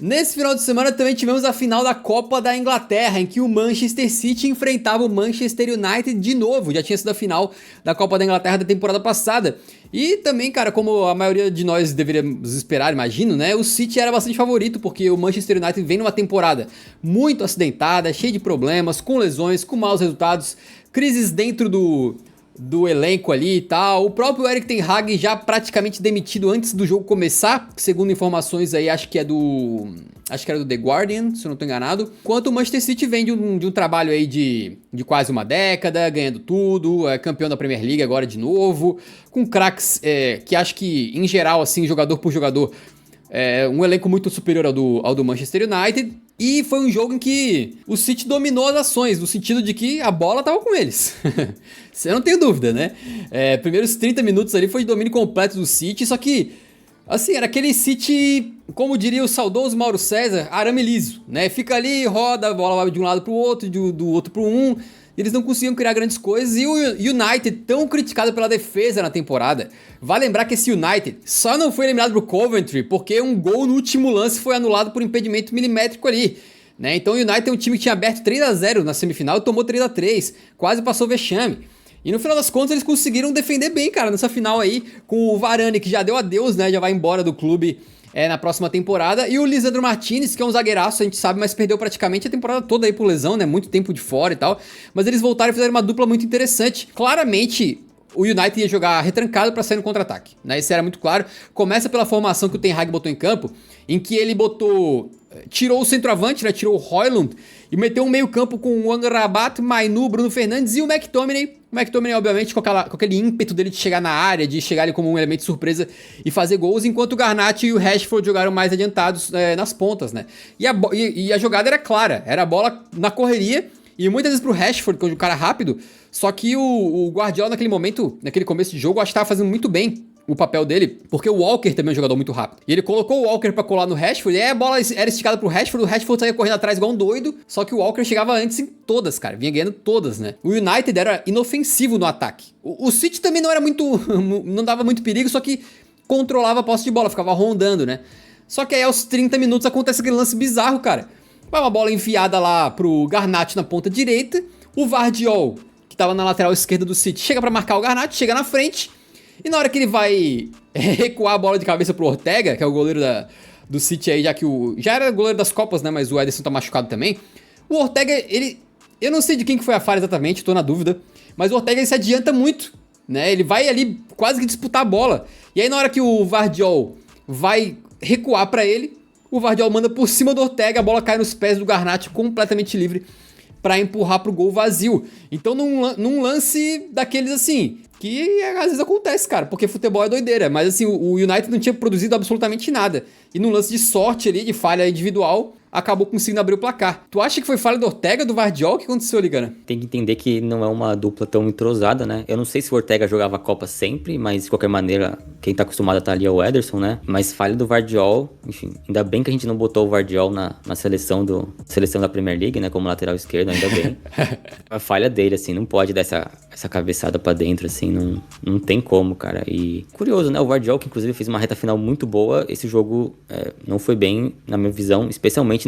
Nesse final de semana também tivemos a final da Copa da Inglaterra, em que o Manchester City enfrentava o Manchester United de novo. Já tinha sido a final da Copa da Inglaterra da temporada passada. E também, cara, como a maioria de nós deveríamos esperar, imagino, né? O City era bastante favorito, porque o Manchester United vem numa temporada muito acidentada, cheia de problemas, com lesões, com maus resultados, crises dentro do elenco ali e tal. O próprio Erik ten Hag já praticamente demitido antes do jogo começar, segundo informações aí, acho que era do The Guardian, se eu não tô enganado. Enquanto o Manchester City vem de um trabalho aí de quase uma década, ganhando tudo, é campeão da Premier League agora de novo, com craques que acho que, em geral, assim, jogador por jogador, um elenco muito superior ao do Manchester United. E foi um jogo em que o City dominou as ações, no sentido de que a bola tava com eles. Você não tem dúvida, né? Primeiros 30 minutos ali foi de domínio completo do City, só que, assim, era aquele City, como diria o saudoso Mauro César, arame liso, né? Fica ali, roda, a bola vai de um lado pro outro, do outro pro um. Eles não conseguiam criar grandes coisas. E o United, tão criticado pela defesa na temporada, vai lembrar que esse United só não foi eliminado pro Coventry porque um gol no último lance foi anulado por impedimento milimétrico ali, né? Então o United é um time que tinha aberto 3-0 na semifinal e tomou 3-3, quase passou o vexame. E no final das contas eles conseguiram defender bem, cara, nessa final aí, com o Varane, que já deu adeus, né? Já vai embora do clube na próxima temporada. E o Lisandro Martinez, que é um zagueiraço, a gente sabe, mas perdeu praticamente a temporada toda aí por lesão, né? Muito tempo de fora e tal. Mas eles voltaram e fizeram uma dupla muito interessante. Claramente, o United ia jogar retrancado para sair no contra-ataque, né? Isso era muito claro. Começa pela formação que o Ten Hag botou em campo, em que ele tirou o centroavante, né? Tirou o Højlund e meteu um meio campo com o Amrabat, Mainu, Bruno Fernandes e o McTominay. O McTominay, obviamente, com aquele ímpeto dele de chegar na área, de chegar ali como um elemento de surpresa e fazer gols, enquanto o Garnacho e o Rashford jogaram mais adiantados nas pontas, né? E a jogada era clara, era a bola na correria, e muitas vezes pro Rashford, que é um cara rápido, só que o Guardiola naquele momento, naquele começo de jogo, acho que tava fazendo muito bem o papel dele, porque o Walker também é um jogador muito rápido. E ele colocou o Walker pra colar no Rashford, e aí a bola era esticada pro Rashford, o Rashford saía correndo atrás igual um doido, só que o Walker chegava antes em todas, cara, vinha ganhando todas, né? O United era inofensivo no ataque. O City também não era muito, não dava muito perigo, só que controlava a posse de bola, ficava rondando, né? Só que aí aos 30 minutos acontece aquele lance bizarro, cara. Vai uma bola enfiada lá pro Garnacho na ponta direita, o Vardiol, que tava na lateral esquerda do City, chega pra marcar o Garnacho, chega na frente. E na hora que ele vai recuar a bola de cabeça pro Ortega, que é o goleiro do City aí, já era goleiro das Copas, né, mas o Ederson tá machucado também. O Ortega, eu não sei de quem que foi a falha exatamente, tô na dúvida, mas o Ortega ele se adianta muito, né, ele vai ali quase que disputar a bola. E aí na hora que o Vardiol vai recuar pra ele, o Vardiol manda por cima do Ortega, a bola cai nos pés do Garnacho completamente livre pra empurrar pro gol vazio. Então num lance daqueles assim, que às vezes acontece, cara, porque futebol é doideira, mas assim, o United não tinha produzido absolutamente nada. E num lance de sorte ali, de falha individual, acabou conseguindo abrir o placar. Tu acha que foi falha do Ortega, do Vardiol? O que aconteceu ali, cara? Tem que entender que não é uma dupla tão entrosada, né? Eu não sei se o Ortega jogava a Copa sempre, mas de qualquer maneira, quem tá acostumado a estar ali é o Ederson, né? Mas falha do Vardiol, enfim, ainda bem que a gente não botou o Vardiol na seleção da Premier League, né? Como lateral esquerdo, ainda bem. A falha dele, assim, não pode dar essa cabeçada pra dentro, assim, não tem como, cara. E curioso, né? O Vardiol, que inclusive fez uma reta final muito boa, esse jogo não foi bem, na minha visão, especialmente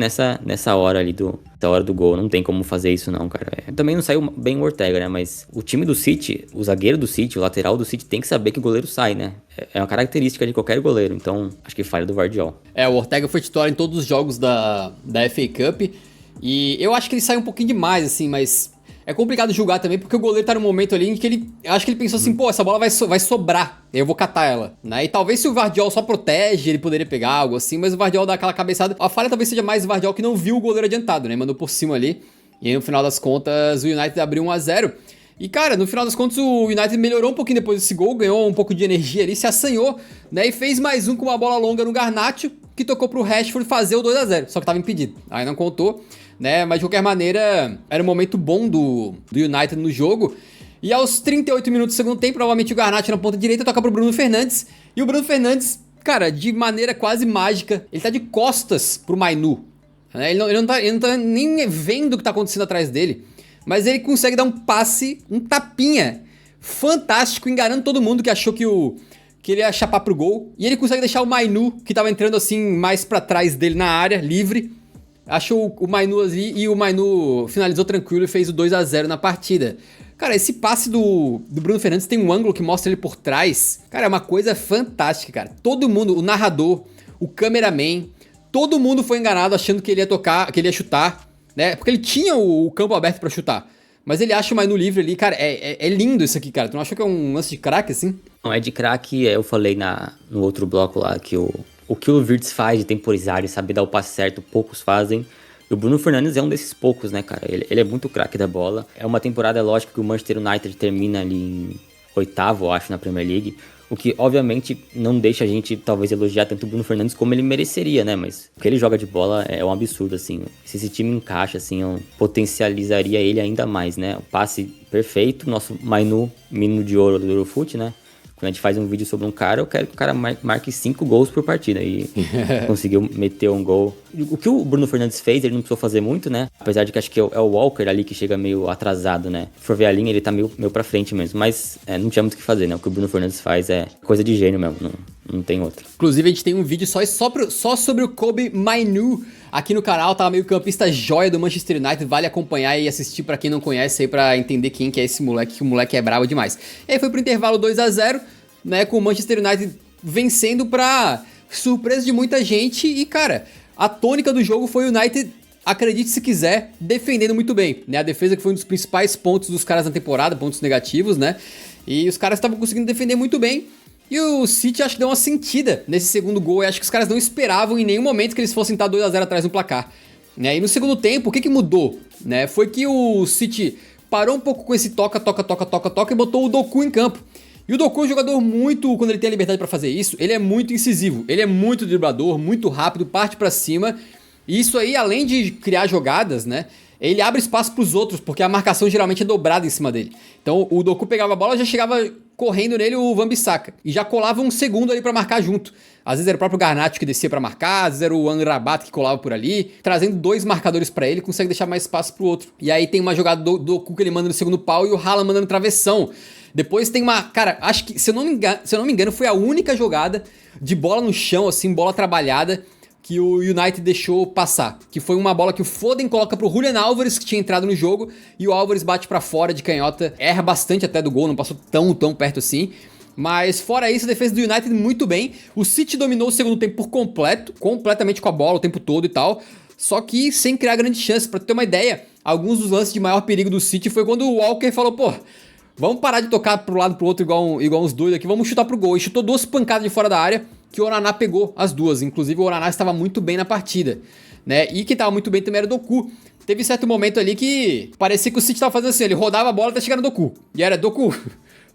nessa hora ali da hora do gol. Não tem como fazer isso não, cara. Também não saiu bem o Ortega, né? Mas o time do City, o zagueiro do City, o lateral do City tem que saber que o goleiro sai, né? É uma característica de qualquer goleiro. Então, acho que falha do Vardiol. O Ortega foi titular em todos os jogos da FA Cup. E eu acho que ele sai um pouquinho demais, assim, mas é complicado julgar também, porque o goleiro tá num momento ali em que acho que ele pensou assim, pô, essa bola vai sobrar, eu vou catar ela, né? E talvez se o Vardiol só protege, ele poderia pegar algo assim, mas o Vardiol dá aquela cabeçada. A falha talvez seja mais o Vardiol que não viu o goleiro adiantado, né? Mandou por cima ali. E aí no final das contas o United abriu 1-0. E cara, no final das contas o United melhorou um pouquinho depois desse gol, ganhou um pouco de energia ali, se assanhou, né? E fez mais um com uma bola longa no Garnacho, que tocou pro Rashford fazer o 2-0, só que tava impedido. Aí não contou, né? Mas de qualquer maneira, era um momento bom do United no jogo. E aos 38 minutos do segundo tempo, provavelmente o Garnacho na ponta direita toca pro Bruno Fernandes. E o Bruno Fernandes, cara, de maneira quase mágica, ele tá de costas pro Mainu, né? Ele não tá nem vendo o que tá acontecendo atrás dele. Mas ele consegue dar um passe, um tapinha fantástico, enganando todo mundo que achou que o que ele ia chapar pro gol, e ele consegue deixar o Mainu, que tava entrando assim mais pra trás dele na área, livre. Achou o Mainu ali e o Mainu finalizou tranquilo e fez o 2-0 na partida. Cara, esse passe do Bruno Fernandes tem um ângulo que mostra ele por trás. Cara, é uma coisa fantástica, cara. Todo mundo, o narrador, o cameraman, todo mundo foi enganado achando que ele ia tocar, que ele ia chutar, né? Porque ele tinha o campo aberto pra chutar. Mas ele acha o Mainu livre ali, cara, é lindo isso aqui, cara. Tu não acha que é um lance de craque, assim? Não, é de craque, eu falei no outro bloco lá que o que o Wirtz faz de temporizar e saber dar o passe certo, poucos fazem. E o Bruno Fernandes é um desses poucos, né, cara? Ele é muito craque da bola. É uma temporada, lógico, que o Manchester United termina ali em 8º, eu acho, na Premier League. O que, obviamente, não deixa a gente, talvez, elogiar tanto o Bruno Fernandes como ele mereceria, né? Mas o que ele joga de bola é um absurdo, assim. Se esse time encaixa, assim, potencializaria ele ainda mais, né? O passe perfeito, nosso Mainu, menino de ouro do Eurofut, né? Quando a gente faz um vídeo sobre um cara, eu quero que o cara marque 5 gols por partida. E conseguiu meter um gol. O que o Bruno Fernandes fez, ele não precisou fazer muito, né? Apesar de que acho que é o Walker ali que chega meio atrasado, né? Se for ver a linha, ele tá meio pra frente mesmo. Mas não tinha muito o que fazer, né? O que o Bruno Fernandes faz é coisa de gênio mesmo. Não tem outra. Inclusive, a gente tem um vídeo só sobre o Kobbie Mainoo aqui no canal, tá? Meio campista joia do Manchester United, vale acompanhar e assistir pra quem não conhece aí, pra entender quem que é esse moleque, que o moleque é brabo demais. E aí foi pro intervalo 2-0, né, com o Manchester United vencendo pra surpresa de muita gente e, cara, a tônica do jogo foi o United, acredite se quiser, defendendo muito bem, né? A defesa que foi um dos principais pontos dos caras na temporada, pontos negativos, né? E os caras estavam conseguindo defender muito bem. E o City acho que deu uma sentida nesse segundo gol. Eu acho que os caras não esperavam em nenhum momento que eles fossem estar 2-0 atrás no placar, né? E no segundo tempo, o que mudou, né? Foi que o City parou um pouco com esse toca e botou o Doku em campo. E o Doku é um jogador muito, quando ele tem a liberdade pra fazer isso, ele é muito incisivo, ele é muito driblador, muito rápido, parte pra cima. E isso aí, além de criar jogadas, né? Ele abre espaço pros outros, porque a marcação geralmente é dobrada em cima dele. Então o Doku pegava a bola, já chegava correndo nele o Wan-Bissaka. E já colava um segundo ali pra marcar junto. Às vezes era o próprio Garnacho que descia pra marcar, às vezes era o Amrabat que colava por ali. Trazendo 2 marcadores pra ele, consegue deixar mais espaço pro outro. E aí tem uma jogada do Doku que ele manda no segundo pau e o Haaland manda no travessão. Depois tem uma... Cara, acho que, se eu não me engano, foi a única jogada de bola no chão, assim, bola trabalhada, que o United deixou passar. Que foi uma bola que o Foden coloca pro Julian Álvares, que tinha entrado no jogo, e o Álvares bate pra fora de canhota, erra bastante até do gol, não passou tão perto assim. Mas fora isso, a defesa do United muito bem. O City dominou o segundo tempo por completo, completamente com a bola o tempo todo e tal, só que sem criar grande chance. Pra ter uma ideia, alguns dos lances de maior perigo do City foi quando o Walker falou, pô, vamos parar de tocar pro lado pro outro igual uns doidos aqui, vamos chutar pro gol. E chutou 2 pancadas de fora da área, que o Onaná pegou as 2. Inclusive o Onaná estava muito bem na partida, né? E quem estava muito bem também era o Doku. Teve certo momento ali que parecia que o City estava fazendo assim, ele rodava a bola até chegar no Doku. E era, Doku,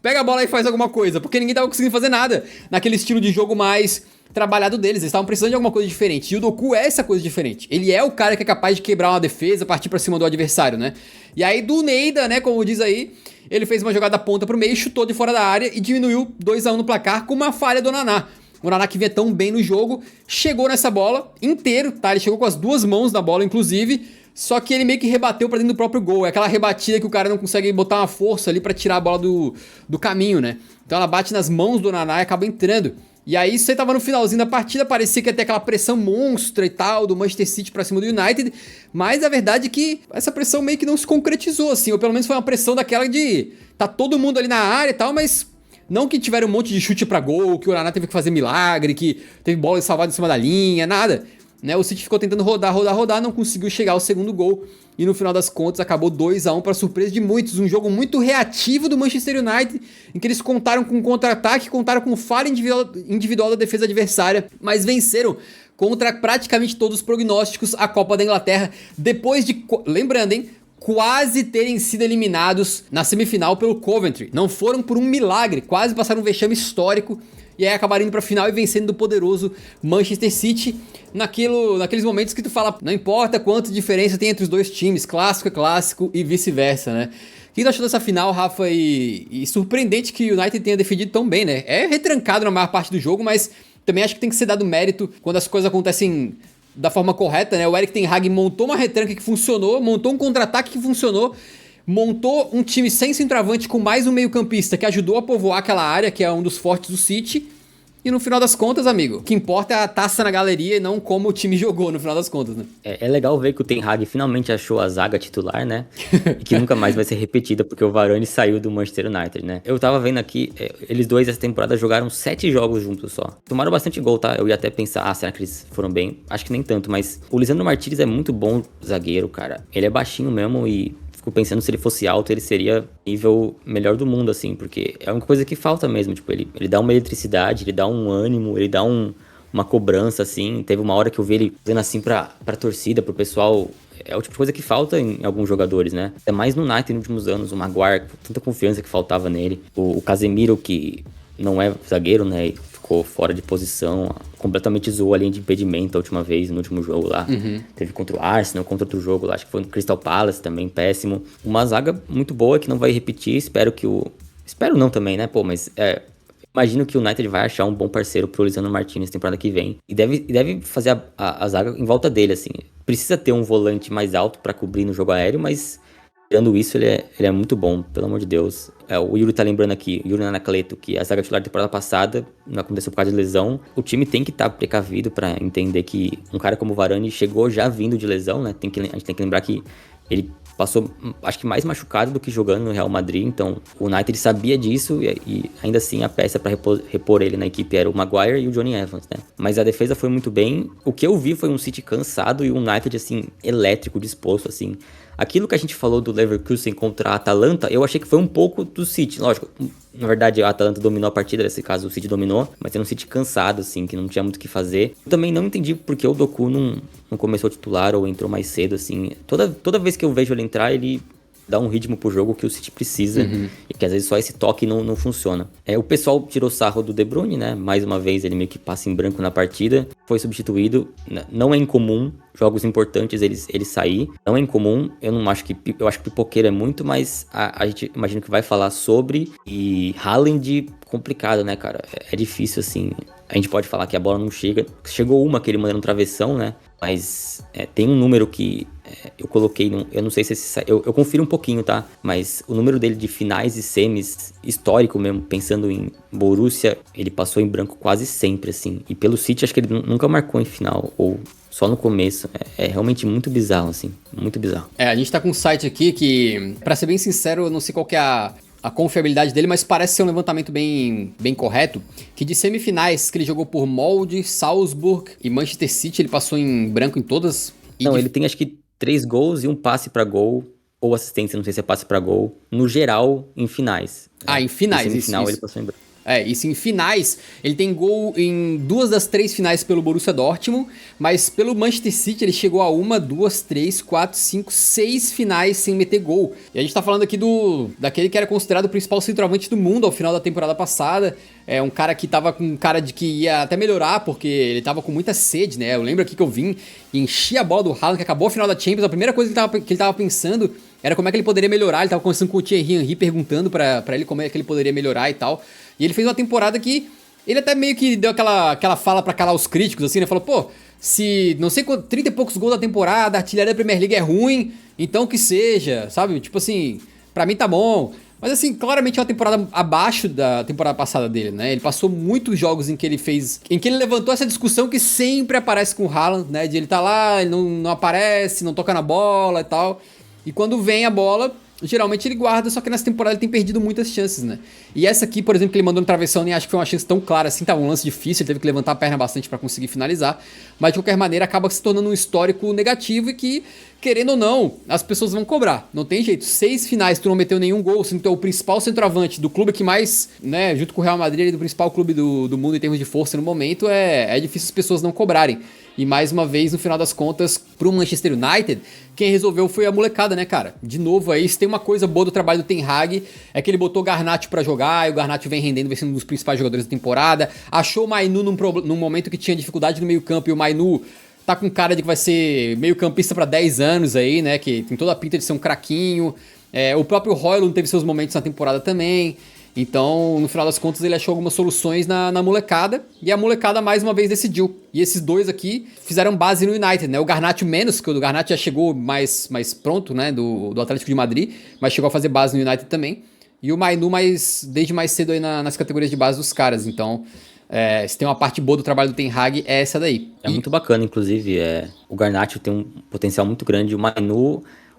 pega a bola e faz alguma coisa, porque ninguém estava conseguindo fazer nada naquele estilo de jogo mais trabalhado deles. Eles estavam precisando de alguma coisa diferente. E o Doku é essa coisa diferente. Ele é o cara que é capaz de quebrar uma defesa, partir pra cima do adversário, né? E aí do Neida, né, como diz aí, ele fez uma jogada ponta pro meio, chutou de fora da área e diminuiu 2-1 no placar com uma falha do Onaná. O Onaná que vinha tão bem no jogo, chegou nessa bola inteiro, tá? Ele chegou com as 2 mãos na bola, inclusive, só que ele meio que rebateu pra dentro do próprio gol. É aquela rebatida que o cara não consegue botar uma força ali pra tirar a bola do caminho, né? Então ela bate nas mãos do Onaná e acaba entrando. E aí você tava no finalzinho da partida, parecia que ia ter aquela pressão monstra e tal, do Manchester City pra cima do United, mas a verdade é que essa pressão meio que não se concretizou, assim, ou pelo menos foi uma pressão daquela de tá todo mundo ali na área e tal, mas não que tiveram um monte de chute pra gol, que o Onaná teve que fazer milagre, que teve bola salvada em cima da linha, nada, né? O City ficou tentando rodar, não conseguiu chegar ao segundo gol. E no final das contas acabou 2-1 para surpresa de muitos. Um jogo muito reativo do Manchester United, em que eles contaram com contra-ataque, contaram com falha individual da defesa adversária, mas venceram contra praticamente todos os prognósticos a Copa da Inglaterra, depois de, lembrando, hein, quase terem sido eliminados na semifinal pelo Coventry. Não foram por um milagre, quase passaram um vexame histórico. E aí acabaram indo pra final e vencendo do poderoso Manchester City naqueles momentos que tu fala, não importa quanta diferença tem entre os dois times, clássico é clássico e vice-versa, né? O que tu achou dessa final, Rafa? E surpreendente que o United tenha defendido tão bem, né? É retrancado na maior parte do jogo, mas também acho que tem que ser dado mérito quando as coisas acontecem da forma correta, né? O Erik ten Hag montou uma retranca que funcionou, montou um contra-ataque que funcionou, montou um time sem centroavante com mais um meio-campista que ajudou a povoar aquela área, que é um dos fortes do City, E no final das contas, amigo, o que importa é a taça na galeria e não como o time jogou no final das contas, né? É legal ver que o Ten Hag finalmente achou a zaga titular, né? E que nunca mais vai ser repetida porque o Varane saiu do Manchester United, né? Eu tava vendo aqui, eles dois essa temporada jogaram 7 jogos juntos só. Tomaram bastante gol, tá? Eu ia até pensar, será que eles foram bem? Acho que nem tanto, mas o Lisandro Martínez é muito bom zagueiro, cara. Ele é baixinho mesmo e fico pensando se ele fosse alto, ele seria nível melhor do mundo, assim, porque é uma coisa que falta mesmo, tipo, ele dá uma eletricidade, ele dá um ânimo, ele dá uma cobrança, assim. Teve uma hora que eu vi ele fazendo assim pra torcida, pro pessoal. É o tipo de coisa que falta em alguns jogadores, né? É mais no United nos últimos anos, o Maguire, tanta confiança que faltava nele. O Casemiro, que não é zagueiro, né? E ficou fora de posição, completamente zoou a linha de impedimento a última vez, no último jogo lá. Teve contra o Arsenal, contra outro jogo lá, acho que foi no Crystal Palace também, péssimo. Uma zaga muito boa que não vai repetir, espero não também, né? Pô, mas imagino que o United vai achar um bom parceiro pro Lisandro Martínez temporada que vem. E deve fazer a zaga em volta dele, assim. Precisa ter um volante mais alto pra cobrir no jogo aéreo, mas tirando isso, ele é muito bom, pelo amor de Deus. O Yuri tá lembrando aqui, Yuri Anacleto, que a zaga titular da temporada passada não aconteceu por causa de lesão. O time tem que estar precavido pra entender que um cara como o Varane chegou já vindo de lesão, né? A gente tem que lembrar que ele passou, acho que mais machucado do que jogando no Real Madrid, então o United sabia disso e ainda assim a peça para repor ele na equipe era o Maguire e o Johnny Evans, né? Mas a defesa foi muito bem. O que eu vi foi um City cansado e um United, assim, elétrico, disposto, assim. Aquilo que a gente falou do Leverkusen contra a Atalanta, eu achei que foi um pouco do City. Lógico, na verdade a Atalanta dominou a partida, nesse caso o City dominou, mas era um City cansado, assim, que não tinha muito o que fazer. Eu também não entendi porque o Doku não começou a titular ou entrou mais cedo, assim. Toda vez que eu vejo ele entrar, ele dá um ritmo pro jogo que o City precisa, e que às vezes só esse toque não funciona. O pessoal tirou sarro do De Bruyne, né? Mais uma vez ele meio que passa em branco na partida, foi substituído. Não é incomum jogos importantes ele sair, não é incomum. Eu acho que pipoqueiro é muito, mas a gente imagina que vai falar sobre. E Haaland, complicado, né, cara? É difícil, assim. A gente pode falar que a bola não chega. Chegou uma que ele manda no travessão, né? Mas tem um número que eu coloquei, eu não sei se eu confiro um pouquinho, tá? Mas o número dele de finais e semis, histórico mesmo, pensando em Borussia, ele passou em branco quase sempre, assim. E pelo City, acho que ele nunca marcou em final, ou só no começo. É realmente muito bizarro, assim, muito bizarro. A gente tá com um site aqui que, pra ser bem sincero, eu não sei qual que é a confiabilidade dele, mas parece ser um levantamento bem correto, que de semifinais que ele jogou por Molde, Salzburg e Manchester City, ele passou em branco em todas. Não, ele tem acho que 3 gols e um passe pra gol, ou assistência, não sei se é passe pra gol, no geral, em finais. Em finais, em semifinal isso. ele passou em branco. Isso em finais, ele tem gol em 2 das 3 finais pelo Borussia Dortmund, mas pelo Manchester City ele chegou a 1, 2, 3, 4, 5, 6 finais sem meter gol. E a gente tá falando aqui daquele que era considerado o principal centroavante do mundo ao final da temporada passada. É um cara que tava com cara de que ia até melhorar, porque ele tava com muita sede, né? Eu lembro aqui que eu vim e enchi a bola do Haaland, que acabou a final da Champions, a primeira coisa que ele tava pensando era como é que ele poderia melhorar. Ele tava conversando com o Thierry Henry, perguntando pra ele como é que ele poderia melhorar e tal. E ele fez uma temporada que ele até meio que deu aquela fala pra calar os críticos, assim, né? Falou, pô, se não sei quanto, 30 e poucos gols da temporada, a artilharia da Premier League é ruim, então que seja, sabe? Tipo assim, pra mim tá bom. Mas assim, claramente é uma temporada abaixo da temporada passada dele, né? Ele passou muitos jogos em que ele levantou essa discussão que sempre aparece com o Haaland, né? De ele tá lá, ele não aparece, não toca na bola e tal. E quando vem a bola, geralmente ele guarda, só que nessa temporada ele tem perdido muitas chances, né? E essa aqui, por exemplo, que ele mandou no travessão, nem acho que foi uma chance tão clara assim, tava um lance difícil, ele teve que levantar a perna bastante pra conseguir finalizar, mas de qualquer maneira acaba se tornando um histórico negativo e que, querendo ou não, as pessoas vão cobrar, não tem jeito. 6 finais tu não meteu nenhum gol, sendo que tu é o principal centroavante do clube que mais, né, junto com o Real Madrid, do principal clube do mundo em termos de força no momento, é difícil as pessoas não cobrarem. E mais uma vez, no final das contas, pro Manchester United, quem resolveu foi a molecada, né, cara? De novo aí, se tem uma coisa boa do trabalho do Ten Hag, é que ele botou o Garnacho pra jogar, e o Garnacho vem rendendo, vem sendo um dos principais jogadores da temporada. Achou o Mainu num momento que tinha dificuldade no meio campo, e o Mainu tá com cara de que vai ser meio campista pra 10 anos aí, né, que tem toda a pinta de ser um craquinho. O próprio Højlund teve seus momentos na temporada também. Então, no final das contas, ele achou algumas soluções na molecada, e a molecada mais uma vez decidiu. E esses dois aqui fizeram base no United, né? O Garnacho menos, que o Garnacho já chegou mais pronto, né? Do Atlético de Madrid, mas chegou a fazer base no United também. E o Mainu desde mais cedo aí nas categorias de base dos caras. Então, se tem uma parte boa do trabalho do Ten Hag, é essa daí. É muito bacana, inclusive, o Garnacho tem um potencial muito grande, o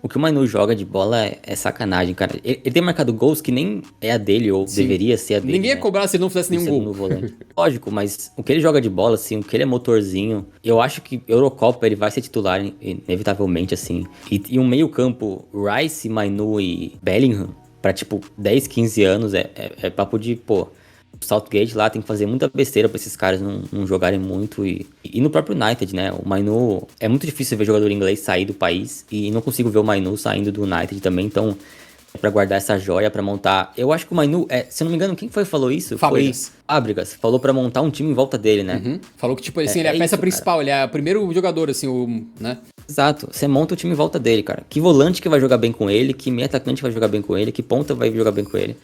que o Mainu joga de bola é sacanagem, cara. Ele tem marcado gols que nem é a dele, ou Sim. deveria ser a dele. Ninguém ia cobrar se ele não fizesse nenhum gol. No volante. Lógico, mas o que ele joga de bola, assim, o que ele é motorzinho, eu acho que Eurocopa ele vai ser titular, inevitavelmente, assim. E um meio campo, Rice, Mainu e Bellingham, pra, tipo, 10, 15 anos, é papo de, pô... O Southgate lá tem que fazer muita besteira pra esses caras não jogarem muito. E no próprio United, né? O Mainu... É muito difícil ver jogador inglês sair do país. E não consigo ver o Mainu saindo do United também. Então, é pra guardar essa joia, pra montar... Eu acho que o Mainu... se eu não me engano, quem falou isso? Fábricas. Foi Fábricas. Falou pra montar um time em volta dele, né? Uhum. Falou que, tipo, assim, ele é a peça isso, principal. Cara. Ele é o primeiro jogador, assim, né? Exato. Você monta o time em volta dele, cara. Que volante que vai jogar bem com ele? Que meio atacante vai jogar bem com ele? Que ponta vai jogar bem com ele?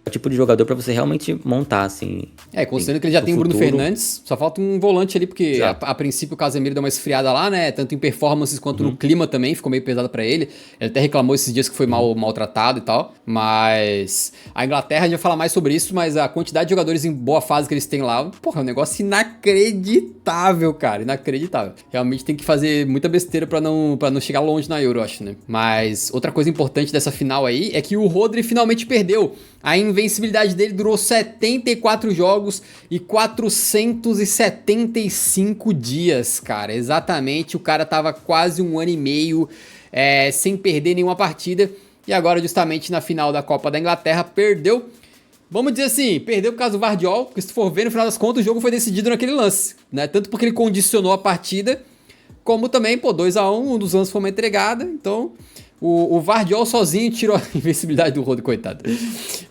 É o tipo de jogador pra você realmente montar, assim. Considerando que ele já tem o Bruno Fernandes, só falta um volante ali, porque a princípio o Casemiro deu uma esfriada lá, né? Tanto em performances quanto no clima também, ficou meio pesado pra ele. Ele até reclamou esses dias que foi maltratado e tal. Mas a Inglaterra, a gente vai falar mais sobre isso, mas a quantidade de jogadores em boa fase que eles têm lá, porra, é um negócio inacreditável, cara. Inacreditável. Realmente tem que fazer muita besteira pra não chegar longe na Euro, eu acho, né? Mas outra coisa importante dessa final aí é que o Rodri finalmente perdeu. A invencibilidade dele durou 74 jogos e 475 dias, cara. Exatamente, o cara tava quase 1 ano e meio sem perder nenhuma partida. E agora, justamente na final da Copa da Inglaterra, perdeu. Vamos dizer assim, perdeu por causa do Vardiol, porque se for ver, no final das contas, o jogo foi decidido naquele lance, né? Tanto porque ele condicionou a partida, como também, 2-1, um dos lances foi uma entregada, então... O Vardiol sozinho tirou a invencibilidade do Rodri, coitado.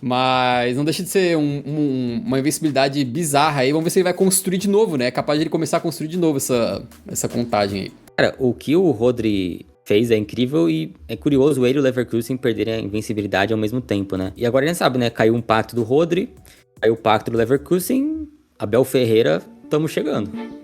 Mas não deixa de ser uma invencibilidade bizarra aí. Vamos ver se ele vai construir de novo, né? É capaz de ele começar a construir de novo essa contagem aí. Cara, o que o Rodri fez é incrível e é curioso ele e o Leverkusen perderem a invencibilidade ao mesmo tempo, né? E agora a gente sabe, né? Caiu um pacto do Rodri, caiu o pacto do Leverkusen, Abel Ferreira, estamos chegando.